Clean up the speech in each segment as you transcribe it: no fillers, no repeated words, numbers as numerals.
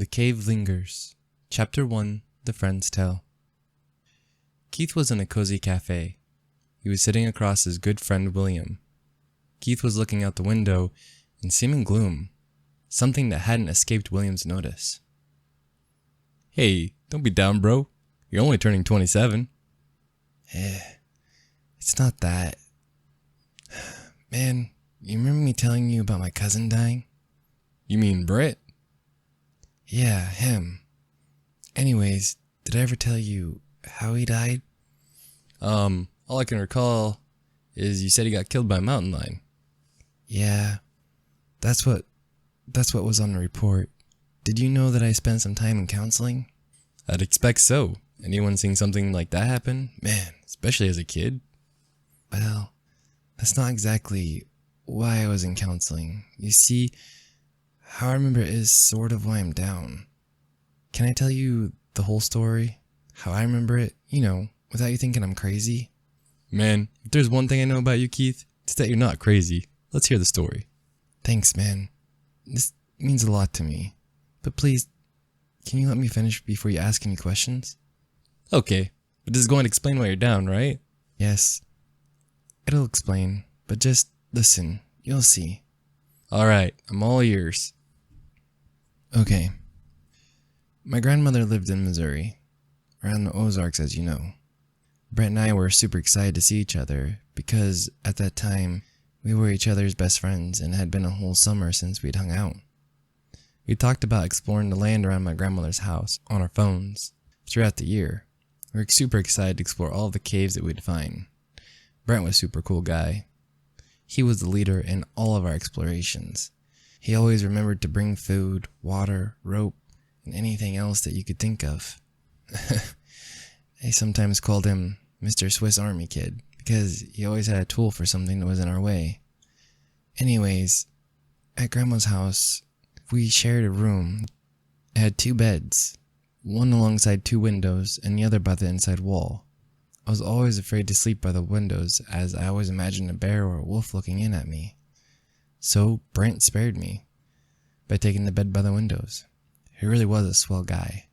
The Cave Lingers, Chapter 1, The Friend's Tale. Keith was in a cozy cafe. He was sitting across his good friend William. Keith was looking out the window in seeming gloom, something that hadn't escaped William's notice. "Hey, don't be down, bro. You're only turning 27. It's not that. Man, you remember me telling you about my cousin dying? You mean Brett?" Yeah, him. Anyways, did I ever tell you how he died? All I can recall is you said he got killed by a mountain lion. Yeah, that's what was on the report. Did you know that I spent some time in counseling? I'd expect so. Anyone seeing something like that happen? Man, especially as a kid. Well, that's not exactly why I was in counseling. You see, how I remember it is sort of why I'm down. Can I tell you the whole story? How I remember it, without you thinking I'm crazy? Man, if there's one thing I know about you, Keith, it's that you're not crazy. Let's hear the story. Thanks, man. This means a lot to me. But please, can you let me finish before you ask any questions? Okay, but this is going to explain why you're down, right? Yes. It'll explain, but just listen. You'll see. Alright, I'm all ears. Okay. My grandmother lived in Missouri, around the Ozarks, as you know. Brett and I were super excited to see each other because at that time we were each other's best friends and had been a whole summer since we'd hung out. We talked about exploring the land around my grandmother's house on our phones throughout the year. We were super excited to explore all the caves that we'd find. Brett was a super cool guy. He was the leader in all of our explorations. He always remembered to bring food, water, rope, and anything else that you could think of. I sometimes called him Mr. Swiss Army Kid because he always had a tool for something that was in our way. Anyways, at Grandma's house, we shared a room. It had 2 beds, one alongside 2 windows and the other by the inside wall. I was always afraid to sleep by the windows as I always imagined a bear or a wolf looking in at me. So Brent spared me by taking the bed by the windows. He really was a swell guy.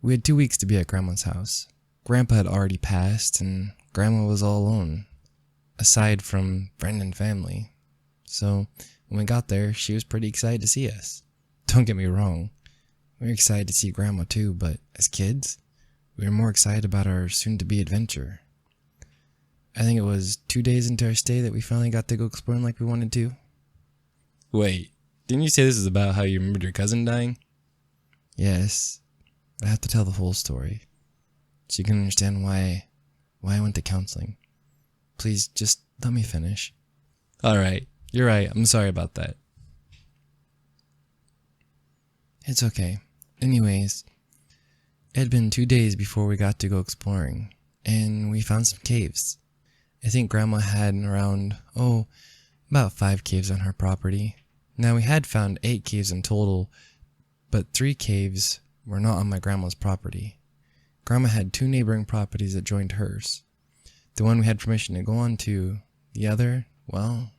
We had 2 weeks to be at Grandma's house. Grandpa had already passed and Grandma was all alone, aside from friend and family. So when we got there, she was pretty excited to see us. Don't get me wrong, we were excited to see Grandma too, but as kids, we were more excited about our soon-to-be adventure. I think it was 2 days into our stay that we finally got to go exploring like we wanted to. Wait, didn't you say this is about how you remembered your cousin dying? Yes, I have to tell the whole story, so you can understand why I went to counseling. Please, just let me finish. Alright, you're right, I'm sorry about that. It's okay. Anyways, it had been 2 days before we got to go exploring, and we found some caves. I think Grandma had around, about 5 caves on her property. Now, we had found 8 caves in total, but 3 caves were not on my grandma's property. Grandma had 2 neighboring properties that joined hers. The one we had permission to go on to, the other, well,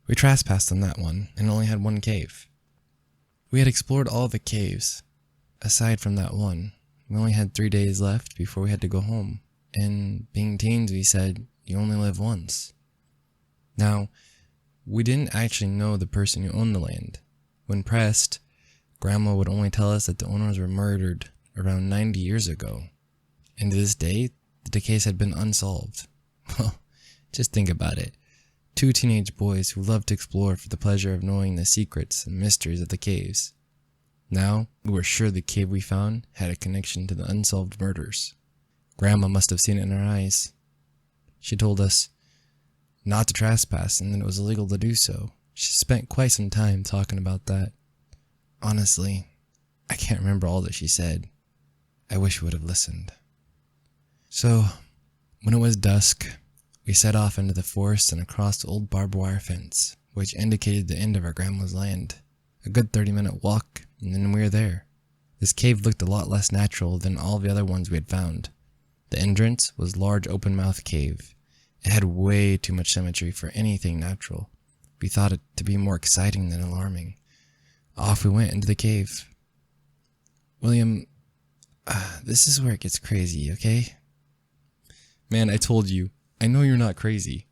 we trespassed on that one and only had 1 cave. We had explored all the caves, aside from that one. We only had 3 days left before we had to go home, and being teens, we said, you only live once. Now, we didn't actually know the person who owned the land. When pressed, Grandma would only tell us that the owners were murdered around 90 years ago. And to this day, the case had been unsolved. Well, just think about it. 2 teenage boys who loved to explore for the pleasure of knowing the secrets and mysteries of the caves. Now, we were sure the cave we found had a connection to the unsolved murders. Grandma must have seen it in her eyes. She told us not to trespass and that it was illegal to do so. She spent quite some time talking about that. Honestly, I can't remember all that she said. I wish we would have listened. So, when it was dusk, we set off into the forest and across the old barbed wire fence, which indicated the end of our grandma's land. A good 30-minute walk, and then we were there. This cave looked a lot less natural than all the other ones we had found. The entrance was a large open-mouthed cave. It had way too much symmetry for anything natural. We thought it to be more exciting than alarming. Off we went into the cave. William, this is where it gets crazy, okay? Man, I told you. I know you're not crazy.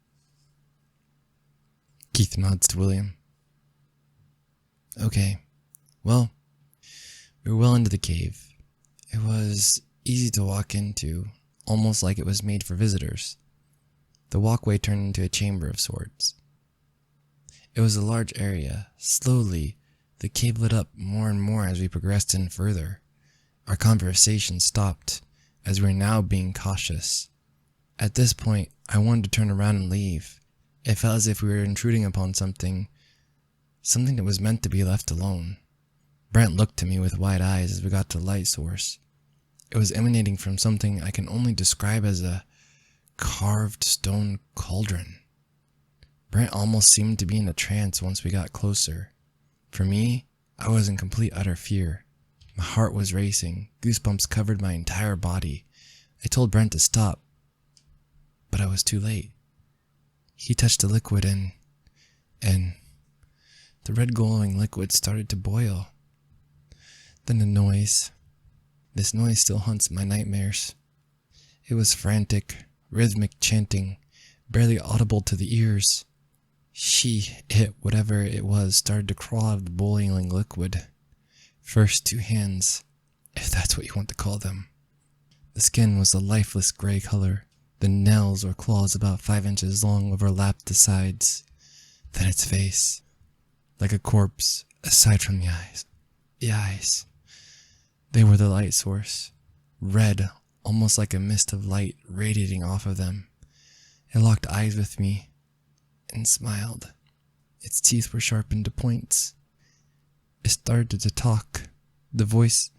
Keith nods to William. Okay. Well, we were well into the cave. It was easy to walk into, almost like it was made for visitors. The walkway turned into a chamber of sorts. It was a large area. Slowly, the cave lit up more and more as we progressed in further. Our conversation stopped, as we were now being cautious. At this point, I wanted to turn around and leave. It felt as if we were intruding upon something that was meant to be left alone. Brent looked at me with wide eyes as we got to the light source. It was emanating from something I can only describe as a carved stone cauldron. Brent almost seemed to be in a trance once we got closer. For me, I was in complete utter fear. My heart was racing. Goosebumps covered my entire body. I told Brent to stop, but I was too late. He touched the liquid and the red glowing liquid started to boil. Then the noise. This noise still haunts my nightmares. It was frantic, rhythmic chanting, barely audible to the ears. It, whatever it was, started to crawl out of the boiling liquid. First 2 hands, if that's what you want to call them. The skin was a lifeless gray color. The nails or claws about 5 inches long overlapped the sides. Then its face, like a corpse, aside from the eyes. The eyes. They were the light source. Red, almost like a mist of light radiating off of them. It locked eyes with me and smiled. Its teeth were sharpened to points. It started to talk. The voice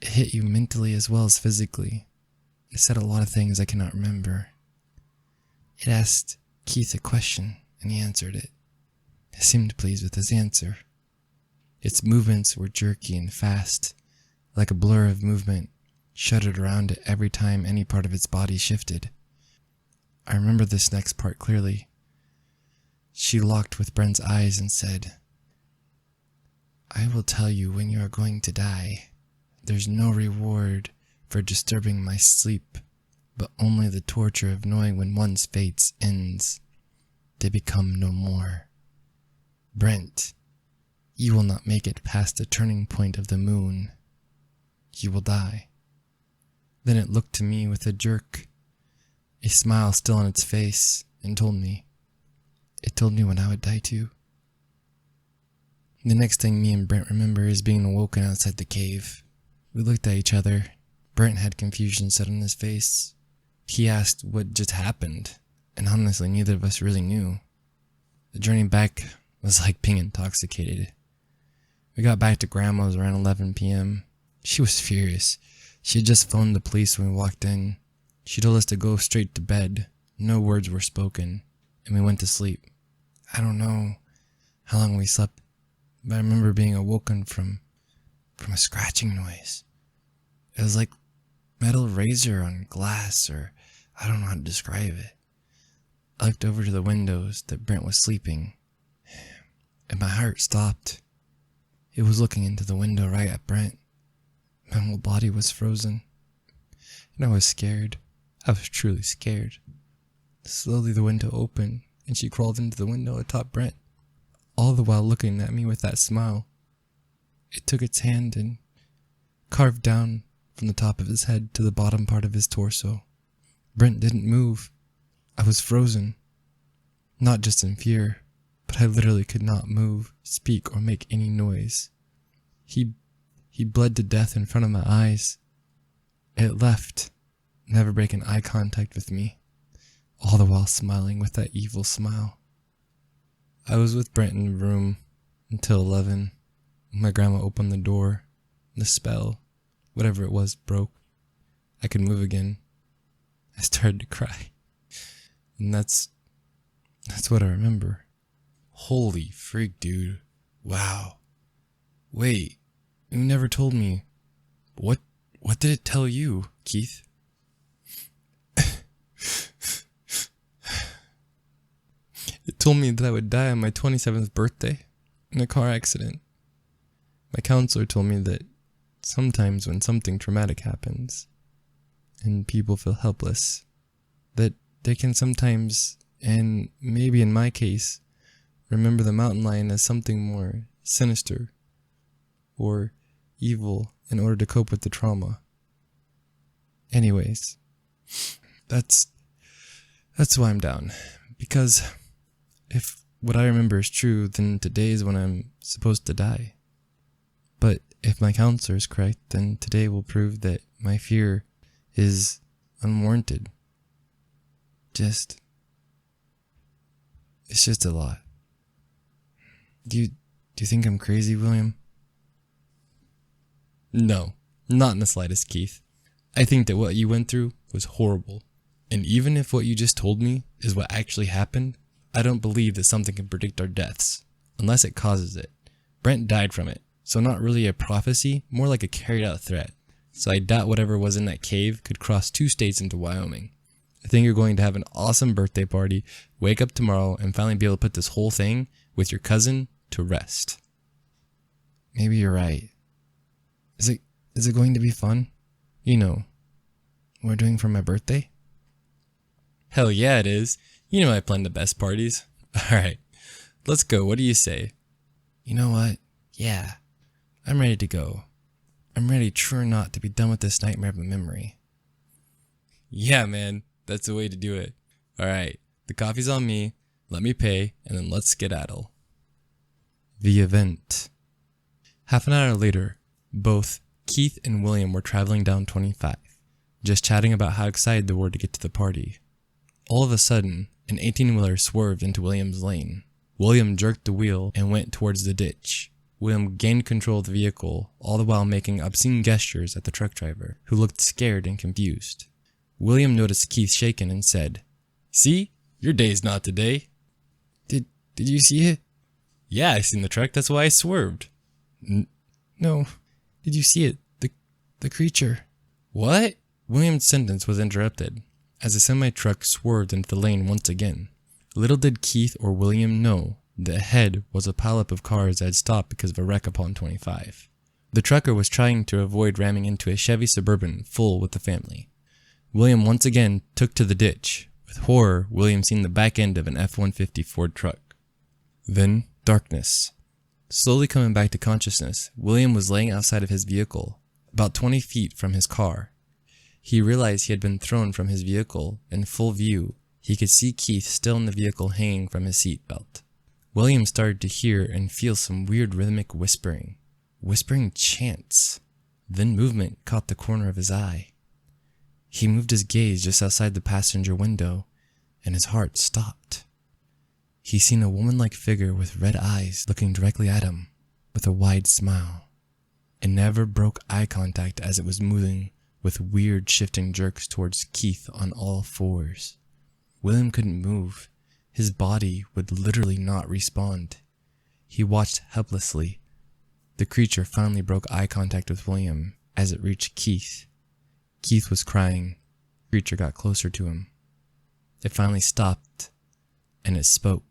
hit you mentally as well as physically. It said a lot of things I cannot remember. It asked Keith a question, and he answered it. He seemed pleased with his answer. Its movements were jerky and fast, like a blur of movement, shuddered around it every time any part of its body shifted. I remember this next part clearly. She locked with Brent's eyes and said, "I will tell you when you are going to die. There's no reward for disturbing my sleep, but only the torture of knowing when one's fate ends. They become no more. Brent, you will not make it past the turning point of the moon. You will die." Then it looked to me with a jerk, a smile still on its face, and told me. It told me when I would die too. The next thing me and Brent remember is being awoken outside the cave. We looked at each other. Brent had confusion set on his face. He asked what just happened, and honestly neither of us really knew. The journey back was like being intoxicated. We got back to Grandma's around 11 p.m. She was furious. She had just phoned the police when we walked in. She told us to go straight to bed. No words were spoken, and we went to sleep. I don't know how long we slept, but I remember being awoken from a scratching noise. It was like metal razor on glass, or I don't know how to describe it. I looked over to the windows that Brent was sleeping, and my heart stopped. It was looking into the window right at Brent. My whole body was frozen, and I was scared. I was truly scared. Slowly the window opened, and she crawled into the window atop Brent, all the while looking at me with that smile. It took its hand and carved down from the top of his head to the bottom part of his torso. Brent didn't move. I was frozen. Not just in fear, but I literally could not move, speak, or make any noise. He bled to death in front of my eyes. It left, never breaking eye contact with me, all the while smiling with that evil smile. I was with Brent in the room until 11. My grandma opened the door. The spell, whatever it was, broke. I could move again. I started to cry. And that's what I remember. Holy freak, dude. Wow. Wait, you never told me. What did it tell you, Keith? It told me that I would die on my 27th birthday in a car accident. My counselor told me that sometimes when something traumatic happens and people feel helpless, that they can sometimes, and maybe in my case, remember the mountain lion as something more sinister or evil in order to cope with the trauma. Anyways, that's why I'm down. Because if what I remember is true, then today is when I'm supposed to die. But if my counselor is correct, then today will prove that my fear is unwarranted. It's just a lot. Do you think I'm crazy, William? No, not in the slightest, Keith. I think that what you went through was horrible. And even if what you just told me is what actually happened, I don't believe that something can predict our deaths, unless it causes it. Brent died from it, so not really a prophecy, more like a carried out threat. So I doubt whatever was in that cave could cross 2 states into Wyoming. I think you're going to have an awesome birthday party, wake up tomorrow, and finally be able to put this whole thing with your cousin to rest. Maybe you're right. Is it going to be fun? You know, what we're doing for my birthday? Hell yeah, it is. You know I plan the best parties. Alright, let's go. What do you say? You know what? Yeah, I'm ready to go. I'm ready, true or not, to be done with this nightmare of a memory. Yeah, man, that's the way to do it. Alright, the coffee's on me, let me pay, and then let's skedaddle. The event. Half an hour later, both Keith and William were traveling down 25, just chatting about how excited they were to get to the party. All of a sudden, an 18-wheeler swerved into William's lane. William jerked the wheel and went towards the ditch. William gained control of the vehicle, all the while making obscene gestures at the truck driver, who looked scared and confused. William noticed Keith shaken and said, "See? Your day's not today." Did you see it? Yeah, I seen the truck, that's why I swerved. No. Did you see it? The creature. What? William's sentence was interrupted, as a semi-truck swerved into the lane once again. Little did Keith or William know that ahead was a pileup of cars that had stopped because of a wreck upon 25. The trucker was trying to avoid ramming into a Chevy Suburban full with the family. William once again took to the ditch. With horror, William seen the back end of an F-150 Ford truck. Then, darkness. Slowly coming back to consciousness, William was laying outside of his vehicle, about 20 feet from his car. He realized he had been thrown from his vehicle. In full view, he could see Keith still in the vehicle hanging from his seatbelt. William started to hear and feel some weird rhythmic whispering chants. Then movement caught the corner of his eye. He moved his gaze just outside the passenger window, and his heart stopped. He seen a woman-like figure with red eyes looking directly at him, with a wide smile. It never broke eye contact as it was moving with weird shifting jerks towards Keith on all fours. William couldn't move. His body would literally not respond. He watched helplessly. The creature finally broke eye contact with William as it reached Keith. Keith was crying. The creature got closer to him. It finally stopped, and it spoke.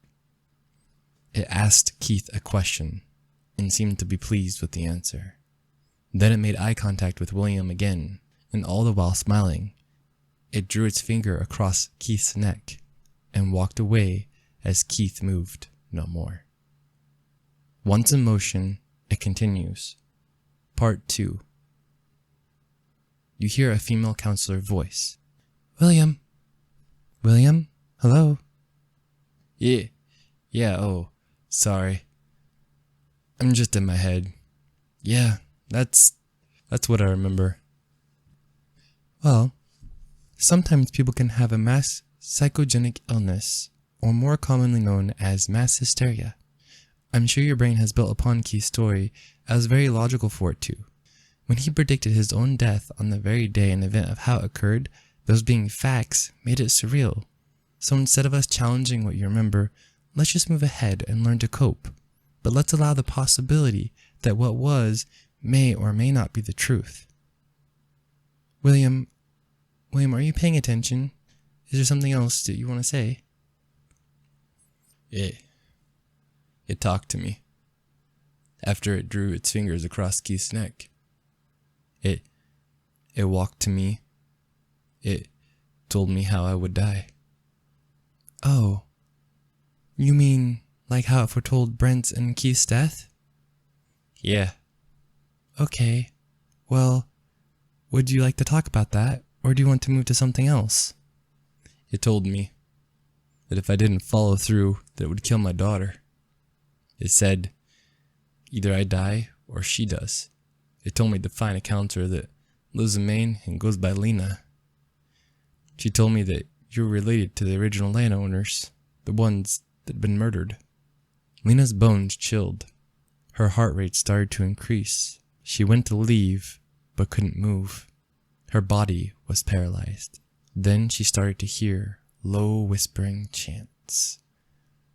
It asked Keith a question, and seemed to be pleased with the answer. Then it made eye contact with William again, and all the while smiling. It drew its finger across Keith's neck, and walked away as Keith moved no more. Once in motion, it continues. Part 2. You hear a female counselor voice. William? William? Hello? Yeah, oh, sorry. I'm just in my head. Yeah, that's what I remember. Well, sometimes people can have a mass psychogenic illness, or more commonly known as mass hysteria. I'm sure your brain has built upon Keith's story as very logical for it too. When he predicted his own death on the very day and event of how it occurred, those being facts made it surreal. So instead of us challenging what you remember, let's just move ahead and learn to cope. But let's allow the possibility that what was may or may not be the truth. William, are you paying attention? Is there something else that you want to say? It talked to me. after it drew its fingers across Keith's neck. It walked to me. It told me how I would die. Oh, you mean like how it foretold Brent's and Keith's death? Yeah. Okay, well, would you like to talk about that, or do you want to move to something else? It told me that if I didn't follow through, that it would kill my daughter. It said, either I die or she does. It told me to find a counselor that lives in Maine and goes by Lena. She told me that you were related to the original landowners, the ones that had been murdered. Lena's bones chilled. Her heart rate started to increase. She went to leave, but couldn't move. Her body was paralyzed. Then she started to hear low whispering chants.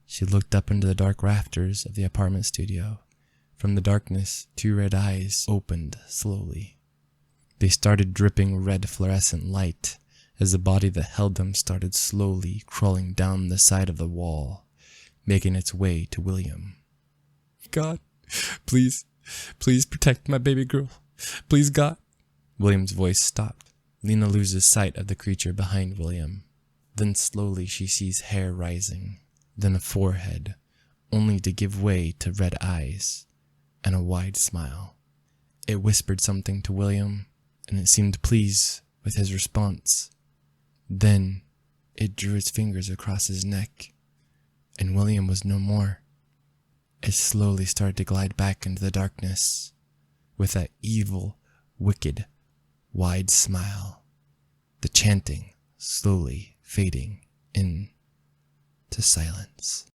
She looked up into the dark rafters of the apartment studio. From the darkness, 2 red eyes opened slowly. They started dripping red fluorescent light as the body that held them started slowly crawling down the side of the wall, making its way to William. God, please protect my baby girl. Please, God. William's voice stopped. Lena loses sight of the creature behind William. Then slowly she sees hair rising, then a forehead, only to give way to red eyes and a wide smile. It whispered something to William, and it seemed pleased with his response. Then it drew its fingers across his neck, and William was no more. It slowly started to glide back into the darkness, with that evil, wicked, wide smile. The chanting slowly fading into silence.